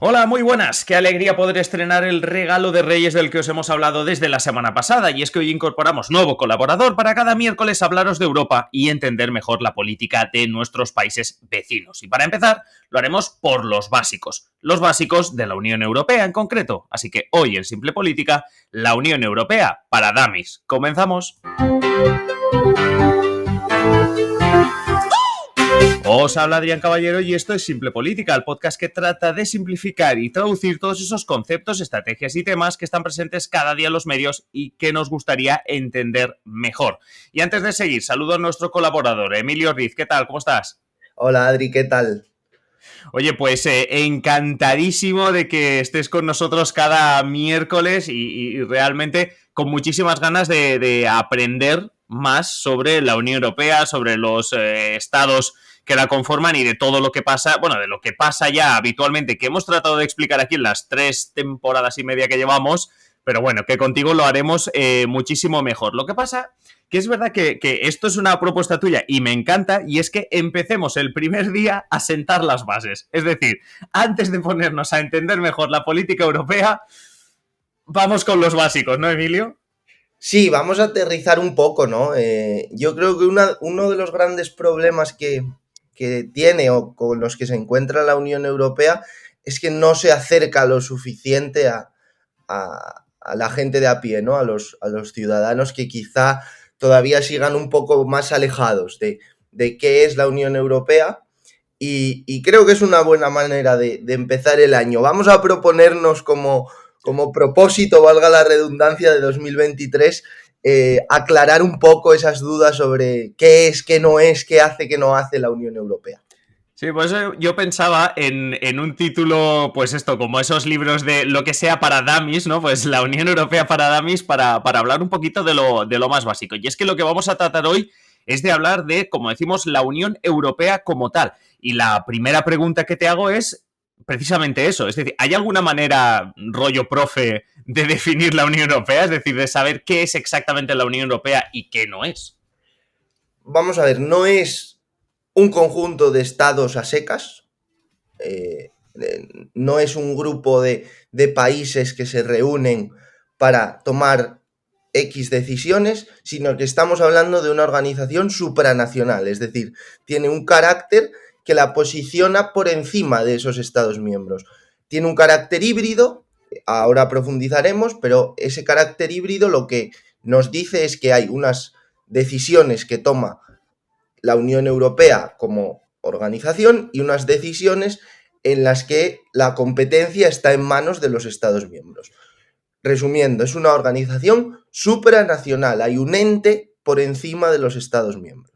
Hola, muy buenas. Qué alegría poder estrenar el regalo de Reyes del que os hemos hablado desde la semana pasada, y es que hoy incorporamos nuevo colaborador para cada miércoles hablaros de Europa y entender mejor la política de nuestros países vecinos. Y para empezar, lo haremos por los básicos de la Unión Europea en concreto. Así que hoy en Simple Política, la Unión Europea para Damis. ¿Comenzamos? Os habla Adrián Caballero y esto es Simple Política, el podcast que trata de simplificar y traducir todos esos conceptos, estrategias y temas que están presentes cada día en los medios y que nos gustaría entender mejor. Y antes de seguir, saludo a nuestro colaborador, Emilio Riz. ¿Qué tal? ¿Cómo estás? Hola Adri, ¿qué tal? Oye, pues encantadísimo de que estés con nosotros cada miércoles y realmente con muchísimas ganas de aprender más sobre la Unión Europea, sobre los estados que la conforman y de todo lo que pasa, bueno, de lo que pasa ya habitualmente, que hemos tratado de explicar aquí en las 3 temporadas y media que llevamos, pero bueno, que contigo lo haremos muchísimo mejor. Lo que pasa que es verdad que esto es una propuesta tuya y me encanta, y es que empecemos el primer día a sentar las bases. Es decir, antes de ponernos a entender mejor la política europea, vamos con los básicos, ¿no, Emilio? Sí, vamos a aterrizar un poco, ¿no? Yo creo que uno de los grandes problemas que tiene o con los que se encuentra la Unión Europea es que no se acerca lo suficiente a la gente de a pie, ¿no? A los ciudadanos que quizá todavía sigan un poco más alejados de qué es la Unión Europea. Y creo que es una buena manera de empezar el año. Vamos a proponernos como propósito, valga la redundancia, de 2023, aclarar un poco esas dudas sobre qué es, qué no es, qué hace, qué no hace la Unión Europea. Sí, por eso yo pensaba en un título, pues esto, como esos libros de lo que sea para dummies, ¿no? Pues la Unión Europea para dummies, para hablar un poquito de lo más básico. Y es que lo que vamos a tratar hoy es de hablar de, como decimos, la Unión Europea como tal. Y la primera pregunta que te hago es precisamente eso. Es decir, ¿hay alguna manera, rollo profe, de definir la Unión Europea? Es decir, de saber qué es exactamente la Unión Europea y qué no es. Vamos a ver, no es un conjunto de estados a secas, no es un grupo de países que se reúnen para tomar X decisiones, sino que estamos hablando de una organización supranacional, es decir, tiene un carácter que la posiciona por encima de esos estados miembros. Tiene un carácter híbrido, ahora profundizaremos, pero ese carácter híbrido lo que nos dice es que hay unas decisiones que toma la Unión Europea como organización y unas decisiones en las que la competencia está en manos de los Estados miembros. Resumiendo, es una organización supranacional, hay un ente por encima de los Estados miembros.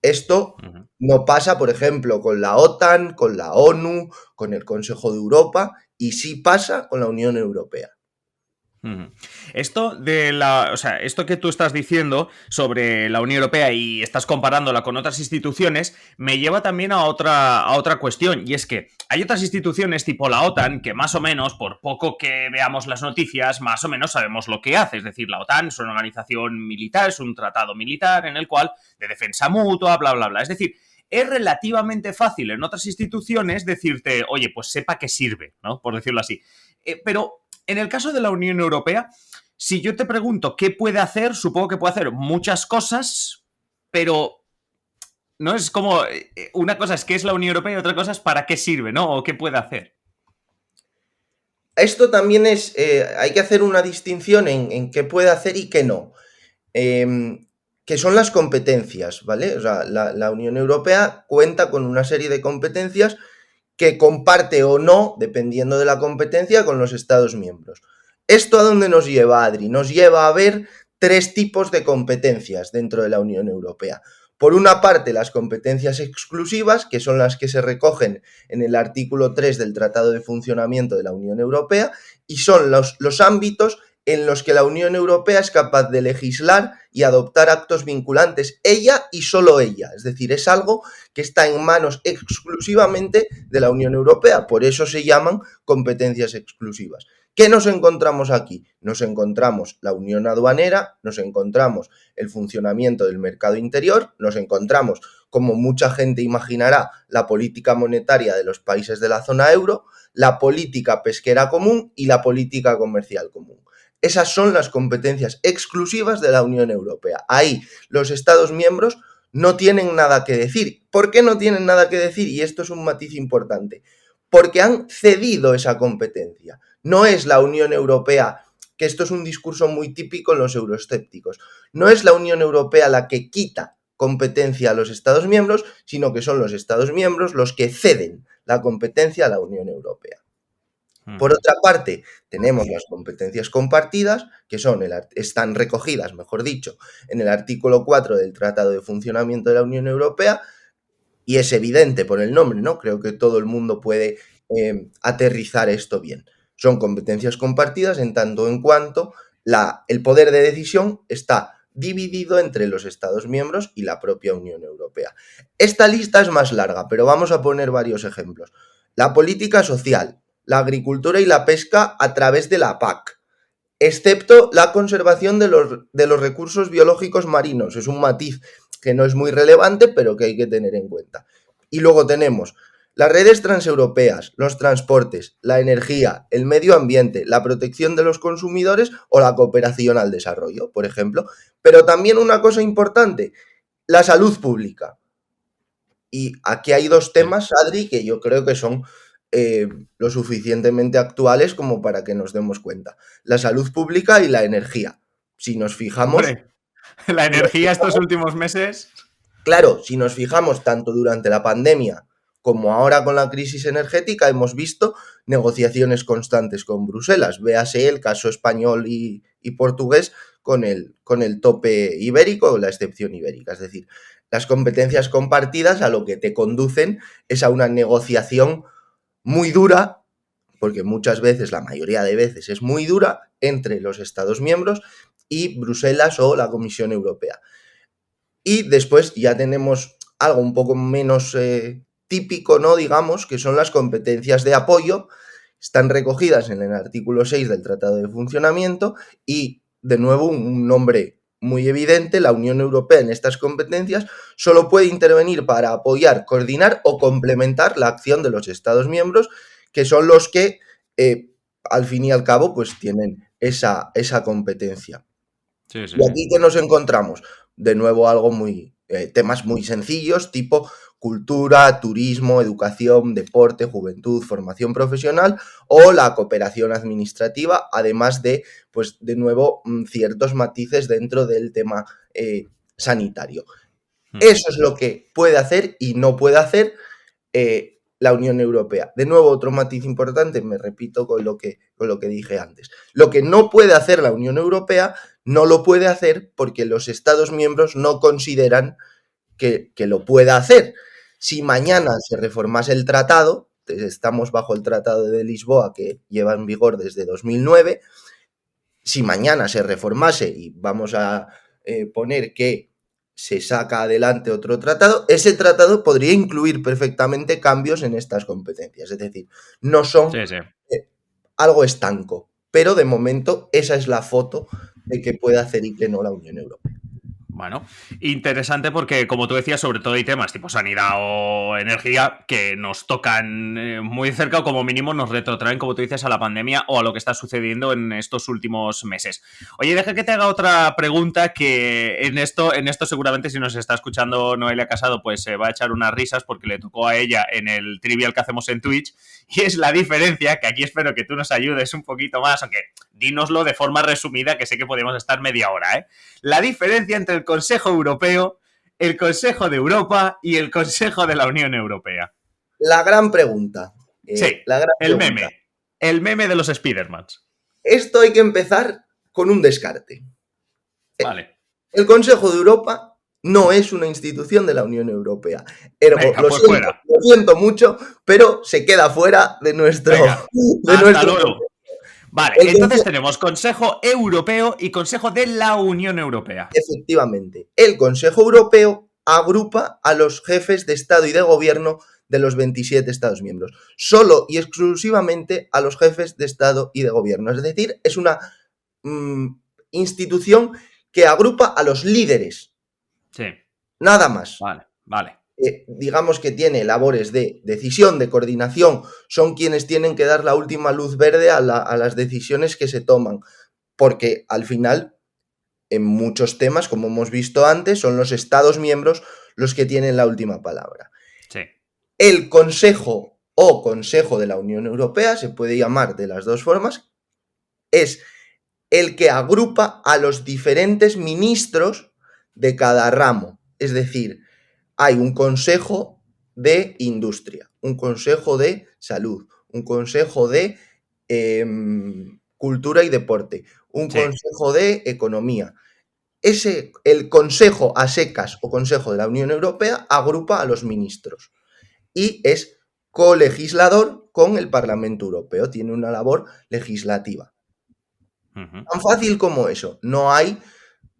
Esto no pasa, por ejemplo, con la OTAN, con la ONU, con el Consejo de Europa, y sí pasa con la Unión Europea. Esto que tú estás diciendo sobre la Unión Europea y estás comparándola con otras instituciones, me lleva también a otra cuestión, y es que hay otras instituciones tipo la OTAN que más o menos, por poco que veamos las noticias, más o menos sabemos lo que hace. Es decir, la OTAN es una organización militar, es un tratado militar en el cual de defensa mutua, bla, bla, bla. Es decir, es relativamente fácil en otras instituciones decirte, oye, pues sepa que sirve, ¿no? Por decirlo así. Pero en el caso de la Unión Europea, si yo te pregunto qué puede hacer, supongo que puede hacer muchas cosas, pero no es como una cosa es qué es la Unión Europea y otra cosa es para qué sirve, ¿no? O qué puede hacer. Esto también es, hay que hacer una distinción en qué puede hacer y qué no. Que son las competencias, ¿vale? O sea, la Unión Europea cuenta con una serie de competencias que comparte o no, dependiendo de la competencia, con los Estados miembros. ¿Esto a dónde nos lleva, Adri? Nos lleva a ver 3 tipos de competencias dentro de la Unión Europea. Por una parte, las competencias exclusivas, que son las que se recogen en el artículo 3 del Tratado de Funcionamiento de la Unión Europea, y son los ámbitos en los que la Unión Europea es capaz de legislar y adoptar actos vinculantes, ella y solo ella. Es decir, es algo que está en manos exclusivamente de la Unión Europea, por eso se llaman competencias exclusivas. ¿Qué nos encontramos aquí? Nos encontramos la unión aduanera, nos encontramos el funcionamiento del mercado interior, nos encontramos, como mucha gente imaginará, la política monetaria de los países de la zona euro, la política pesquera común y la política comercial común. Esas son las competencias exclusivas de la Unión Europea. Ahí los Estados miembros no tienen nada que decir. ¿Por qué no tienen nada que decir? Y esto es un matiz importante. Porque han cedido esa competencia. No es la Unión Europea, que esto es un discurso muy típico en los euroescépticos, no es la Unión Europea la que quita competencia a los Estados miembros, sino que son los Estados miembros los que ceden la competencia a la Unión Europea. Por otra parte, tenemos las competencias compartidas, que están recogidas, mejor dicho, en el artículo 4 del Tratado de Funcionamiento de la Unión Europea, y es evidente por el nombre, ¿no? Creo que todo el mundo puede aterrizar esto bien. Son competencias compartidas en tanto en cuanto el poder de decisión está dividido entre los Estados miembros y la propia Unión Europea. Esta lista es más larga, pero vamos a poner varios ejemplos. La política social, la agricultura y la pesca a través de la PAC, excepto la conservación de los recursos biológicos marinos. Es un matiz que no es muy relevante, pero que hay que tener en cuenta. Y luego tenemos las redes transeuropeas, los transportes, la energía, el medio ambiente, la protección de los consumidores o la cooperación al desarrollo, por ejemplo. Pero también una cosa importante, la salud pública. Y aquí hay dos temas, Adri, que yo creo que son lo suficientemente actuales como para que nos demos cuenta. La salud pública y la energía. Si nos fijamos... Hombre, la energía estos últimos meses... Claro, si nos fijamos tanto durante la pandemia como ahora con la crisis energética, hemos visto negociaciones constantes con Bruselas. Véase el caso español y portugués con el tope ibérico, la excepción ibérica. Es decir, las competencias compartidas a lo que te conducen es a una negociación muy dura, porque muchas veces, la mayoría de veces, es muy dura entre los Estados miembros y Bruselas o la Comisión Europea. Y después ya tenemos algo un poco menos típico, ¿no? Digamos, que son las competencias de apoyo. Están recogidas en el artículo 6 del Tratado de Funcionamiento y, de nuevo, un nombre muy evidente, la Unión Europea en estas competencias solo puede intervenir para apoyar, coordinar o complementar la acción de los Estados miembros, que son los que, al fin y al cabo, pues tienen esa competencia. Sí. Y aquí que nos encontramos, de nuevo, algo temas muy sencillos, tipo cultura, turismo, educación, deporte, juventud, formación profesional o la cooperación administrativa, además de, pues, de nuevo, ciertos matices dentro del tema sanitario. Eso es lo que puede hacer y no puede hacer la Unión Europea. De nuevo, otro matiz importante, me repito con lo que dije antes. Lo que no puede hacer la Unión Europea no lo puede hacer porque los Estados miembros no consideran que lo pueda hacer. Si mañana se reformase el tratado, estamos bajo el Tratado de Lisboa que lleva en vigor desde 2009, si mañana se reformase y vamos a poner que se saca adelante otro tratado, ese tratado podría incluir perfectamente cambios en estas competencias. Es decir, no son algo estanco, pero de momento esa es la foto de qué puede hacer y qué no la Unión Europea. Bueno, interesante porque, como tú decías, sobre todo hay temas tipo sanidad o energía que nos tocan muy cerca o como mínimo nos retrotraen, como tú dices, a la pandemia o a lo que está sucediendo en estos últimos meses. Oye, deja que te haga otra pregunta que en esto seguramente si nos está escuchando Noelia Casado pues se va a echar unas risas porque le tocó a ella en el trivial que hacemos en Twitch y es la diferencia, que aquí espero que tú nos ayudes un poquito más, aunque dínoslo de forma resumida que sé que podemos estar media hora, ¿eh? La diferencia entre el Consejo Europeo, el Consejo de Europa y el Consejo de la Unión Europea. La gran pregunta. Sí, la gran el pregunta. meme. El meme de los Spidermans. Esto hay que empezar con un descarte. Vale. El Consejo de Europa no es una institución de la Unión Europea. Ergo, Venga, lo siento mucho, pero se queda fuera de nuestro... Venga, hasta luego. Vale, entonces tenemos Consejo Europeo y Consejo de la Unión Europea. Efectivamente. El Consejo Europeo agrupa a los jefes de Estado y de Gobierno de los 27 Estados miembros, solo y exclusivamente a los jefes de Estado y de Gobierno. Es decir, es una institución que agrupa a los líderes. Sí. Nada más. Vale. Digamos que tiene labores de decisión, de coordinación, son quienes tienen que dar la última luz verde a las decisiones que se toman, porque al final, en muchos temas, como hemos visto antes, son los Estados miembros los que tienen la última palabra. Sí. El Consejo o Consejo de la Unión Europea, se puede llamar de las dos formas, es el que agrupa a los diferentes ministros de cada ramo. Es decir, hay un consejo de industria, un consejo de salud, un consejo de cultura y deporte, un consejo de economía. El consejo a secas o consejo de la Unión Europea agrupa a los ministros y es colegislador con el Parlamento Europeo, tiene una labor legislativa. Tan fácil como eso, no hay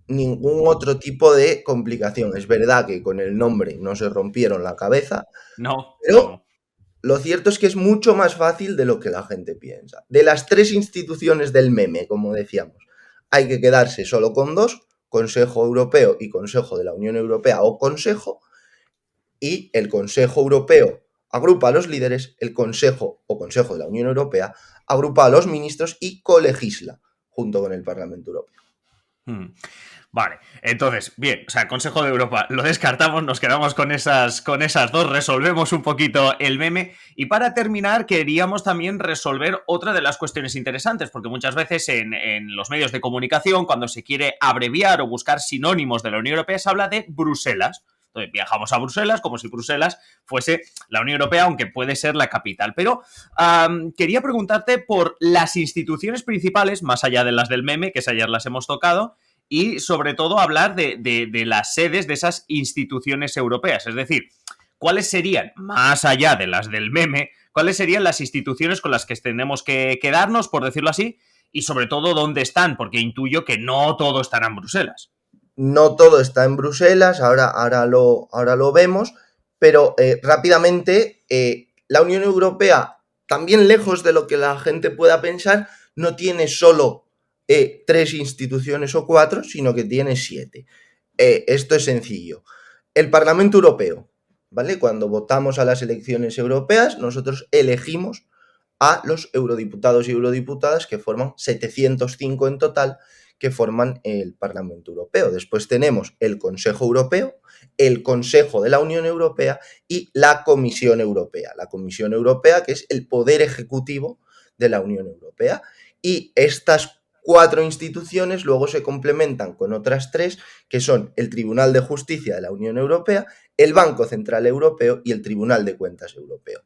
ningún otro tipo de complicación. Es verdad que con el nombre no se rompieron la cabeza, pero lo cierto es que es mucho más fácil de lo que la gente piensa. De las 3 instituciones del meme, como decíamos, hay que quedarse solo con 2, Consejo Europeo y Consejo de la Unión Europea o Consejo, y el Consejo Europeo agrupa a los líderes, el Consejo o Consejo de la Unión Europea agrupa a los ministros y colegisla junto con el Parlamento Europeo. Vale, entonces, bien, o sea, Consejo de Europa lo descartamos, nos quedamos con esas dos, resolvemos un poquito el meme. Y para terminar, queríamos también resolver otra de las cuestiones interesantes, porque muchas veces en los medios de comunicación, cuando se quiere abreviar o buscar sinónimos de la Unión Europea, se habla de Bruselas. Entonces, viajamos a Bruselas como si Bruselas fuese la Unión Europea, aunque puede ser la capital. Pero quería preguntarte por las instituciones principales, más allá de las del meme, que ayer las hemos tocado, y sobre todo hablar de las sedes de esas instituciones europeas. Es decir, ¿cuáles serían, más allá de las del meme, cuáles serían las instituciones con las que tenemos que quedarnos, por decirlo así, y sobre todo dónde están? Porque intuyo que no todo estará en Bruselas. No todo está en Bruselas, ahora lo vemos, pero rápidamente, la Unión Europea, también lejos de lo que la gente pueda pensar, no tiene solo 3 instituciones o 4, sino que tiene 7. Esto es sencillo. El Parlamento Europeo, ¿vale? Cuando votamos a las elecciones europeas, nosotros elegimos a los eurodiputados y eurodiputadas que forman 705 en total, que forman el Parlamento Europeo. Después tenemos el Consejo Europeo, el Consejo de la Unión Europea y la Comisión Europea. La Comisión Europea, que es el poder ejecutivo de la Unión Europea. Y estas 4 instituciones luego se complementan con otras 3, que son el Tribunal de Justicia de la Unión Europea, el Banco Central Europeo y el Tribunal de Cuentas Europeo.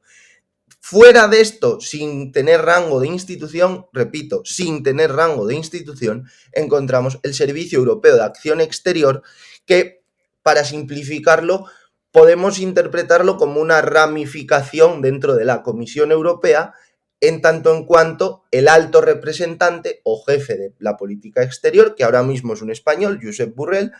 Fuera de esto, sin tener rango de institución, repito, sin tener rango de institución, encontramos el Servicio Europeo de Acción Exterior, que, para simplificarlo, podemos interpretarlo como una ramificación dentro de la Comisión Europea, en tanto en cuanto el alto representante o jefe de la política exterior, que ahora mismo es un español, Josep Borrell,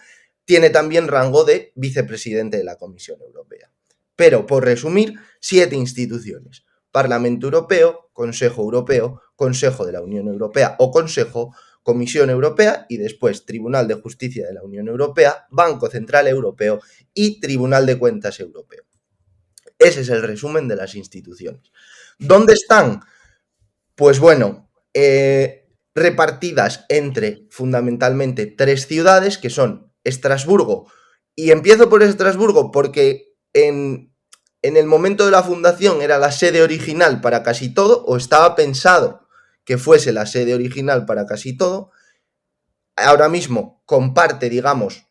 tiene también rango de vicepresidente de la Comisión Europea. Pero, por resumir, 7 instituciones: Parlamento Europeo, Consejo Europeo, Consejo de la Unión Europea o Consejo, Comisión Europea y después Tribunal de Justicia de la Unión Europea, Banco Central Europeo y Tribunal de Cuentas Europeo. Ese es el resumen de las instituciones. ¿Dónde están? Pues bueno, repartidas entre fundamentalmente 3 ciudades, que son Estrasburgo. Y empiezo por Estrasburgo porque en el momento de la fundación era la sede original para casi todo, o estaba pensado que fuese la sede original para casi todo. Ahora mismo comparte, digamos,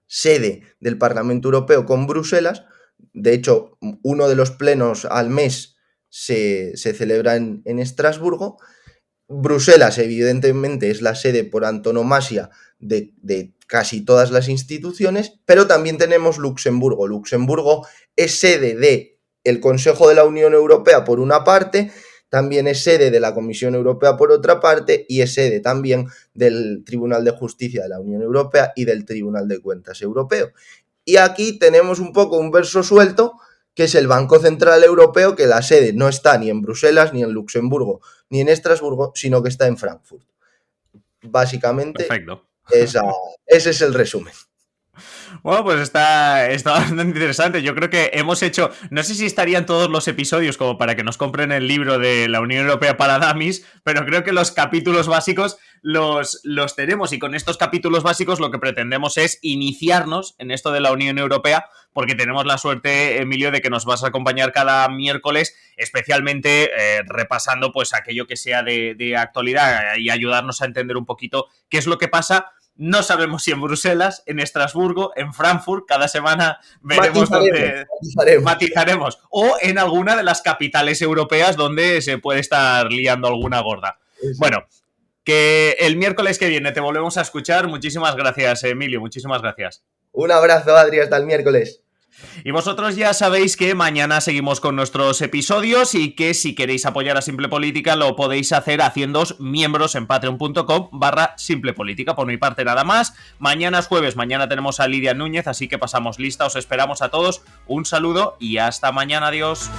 sede del Parlamento Europeo con Bruselas. De hecho, uno de los plenos al mes se celebra en Estrasburgo. Bruselas, evidentemente, es la sede por antonomasia de casi todas las instituciones, pero también tenemos Luxemburgo. Luxemburgo es sede del Consejo de la Unión Europea por una parte, también es sede de la Comisión Europea por otra parte y es sede también del Tribunal de Justicia de la Unión Europea y del Tribunal de Cuentas Europeo. Y aquí tenemos un poco un verso suelto que es el Banco Central Europeo, que la sede no está ni en Bruselas, ni en Luxemburgo, ni en Estrasburgo, sino que está en Frankfurt. Básicamente, Perfecto. ese es el resumen. Bueno, pues está bastante interesante. Yo creo que hemos hecho, no sé si estarían todos los episodios como para que nos compren el libro de la Unión Europea para Dummies, pero creo que los capítulos básicos los tenemos, y con estos capítulos básicos lo que pretendemos es iniciarnos en esto de la Unión Europea, porque tenemos la suerte, Emilio, de que nos vas a acompañar cada miércoles, especialmente repasando pues aquello que sea de actualidad y ayudarnos a entender un poquito qué es lo que pasa. No sabemos si en Bruselas, en Estrasburgo, en Frankfurt, cada semana veremos dónde matizaremos. O en alguna de las capitales europeas donde se puede estar liando alguna gorda. Eso. Bueno, que el miércoles que viene te volvemos a escuchar. Muchísimas gracias, Emilio, muchísimas gracias. Un abrazo, Adri, hasta el miércoles. Y vosotros ya sabéis que mañana seguimos con nuestros episodios y que si queréis apoyar a Simple Política lo podéis hacer haciéndoos miembros en patreon.com/simplepolítica. Por mi parte nada más. Mañana es jueves, mañana tenemos a Lidia Núñez, así que pasamos lista. Os esperamos a todos. Un saludo y hasta mañana. Adiós.